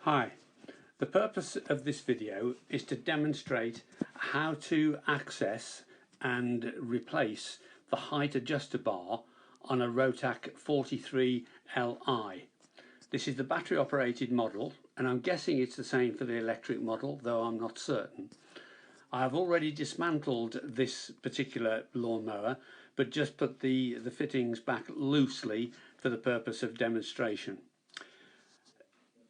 Hi, the purpose of this video is to demonstrate how to access and replace the height adjuster bar on a Rotak 43Li. This is the battery operated model, and I'm guessing it's the same for the electric model, though I'm not certain. I have already dismantled this particular lawnmower, but just put the fittings back loosely for the purpose of demonstration.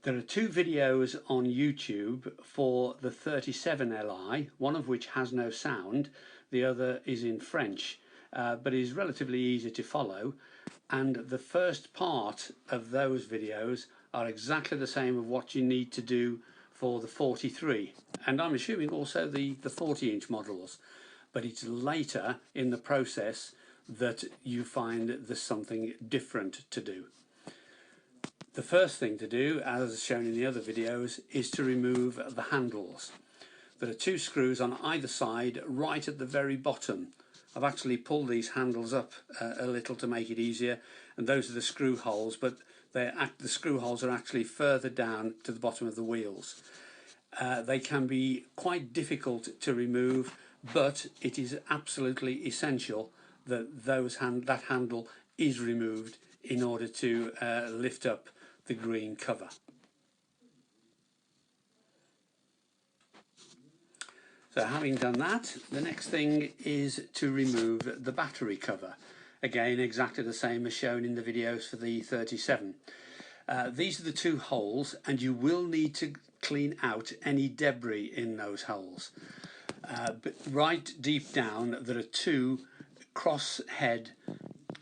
There are two videos on YouTube for the 37Li, one of which has no sound, the other is in French, but is relatively easy to follow, and the first part of those videos are exactly the same of what you need to do for the 43, and I'm assuming also the 40-inch models, but it's later in the process that you find there's something different to do. The first thing to do, as shown in the other videos, is to remove the handles. There are two screws on either side right at the very bottom. I've actually pulled these handles up a little to make it easier, and those are the screw holes, but the screw holes are actually further down to the bottom of the wheels. They can be quite difficult to remove, but it is absolutely essential that that handle is removed in order to lift up the green cover. So having done that, the next thing is to remove the battery cover. Again, exactly the same as shown in the videos for the 37. These are the two holes, and you will need to clean out any debris in those holes. But right deep down there are two cross head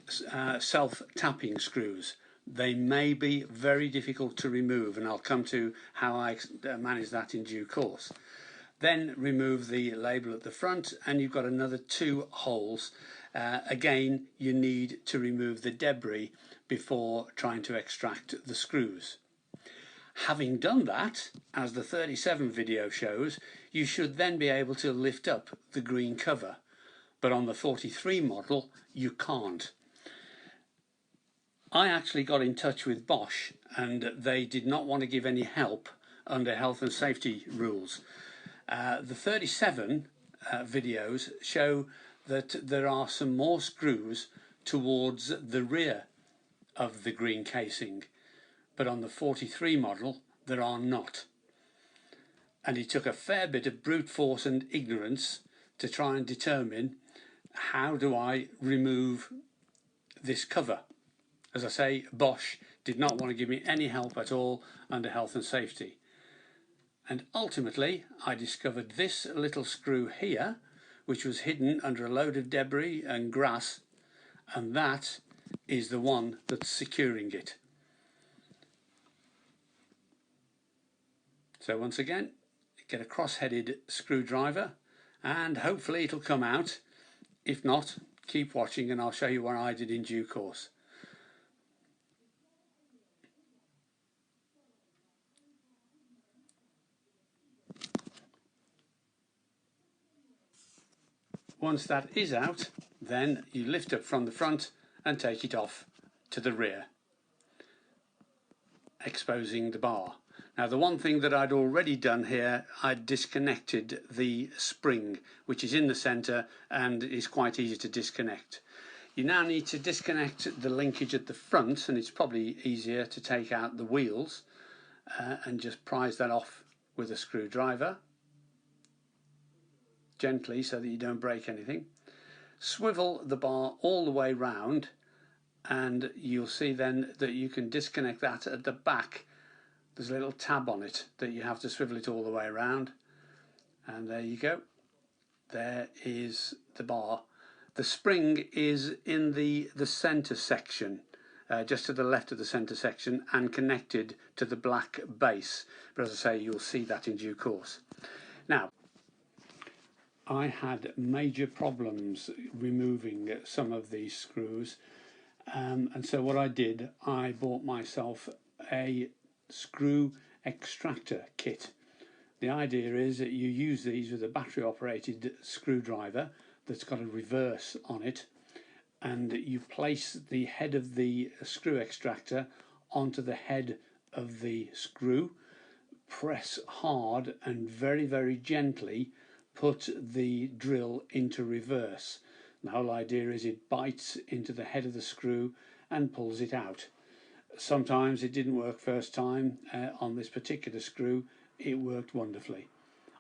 self-tapping screws. They may be very difficult to remove, and I'll come to how I manage that in due course. Then remove the label at the front, and you've got another two holes. Again, you need to remove the debris before trying to extract the screws. Having done that, as the 37 video shows, you should then be able to lift up the green cover, but on the 43 model you can't. I actually got in touch with Bosch, and they did not want to give any help under health and safety rules. The 37 videos show that there are some more screws towards the rear of the green casing, but on the 43 model there are not. And it took a fair bit of brute force and ignorance to try and determine how do I remove this cover. As I say, Bosch did not want to give me any help at all under health and safety. And ultimately, I discovered this little screw here, which was hidden under a load of debris and grass, and that is the one that's securing it. So once again, get a cross-headed screwdriver, and hopefully it'll come out. If not, keep watching and I'll show you what I did in due course. Once that is out, then you lift up from the front and take it off to the rear, exposing the bar. Now, the one thing that I'd already done here, I'd disconnected the spring, which is in the centre and is quite easy to disconnect. You now need to disconnect the linkage at the front, and it's probably easier to take out the wheels and just prise that off with a screwdriver. Gently so that you don't break anything. Swivel the bar all the way round, and you'll see then that you can disconnect that at the back. There's a little tab on it that you have to swivel it all the way around, and there you go. There is the bar. The spring is in the center section, just to the left of the center section, and connected to the black base, but as I say, you'll see that in due course. Now, I had major problems removing some of these screws, and so what I did, I bought myself a screw extractor kit. The idea is that you use these with a battery operated screwdriver that's got a reverse on it, and you place the head of the screw extractor onto the head of the screw, press hard and very gently put the drill into reverse. The whole idea is it bites into the head of the screw and pulls it out. Sometimes it didn't work first time. On this particular screw it worked wonderfully.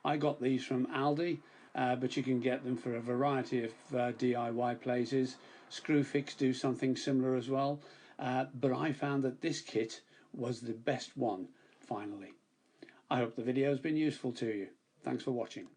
I got these from Aldi, but you can get them for a variety of DIY places. Screwfix do something similar as well, but I found that this kit was the best one finally. I hope the video has been useful to you. Thanks for watching.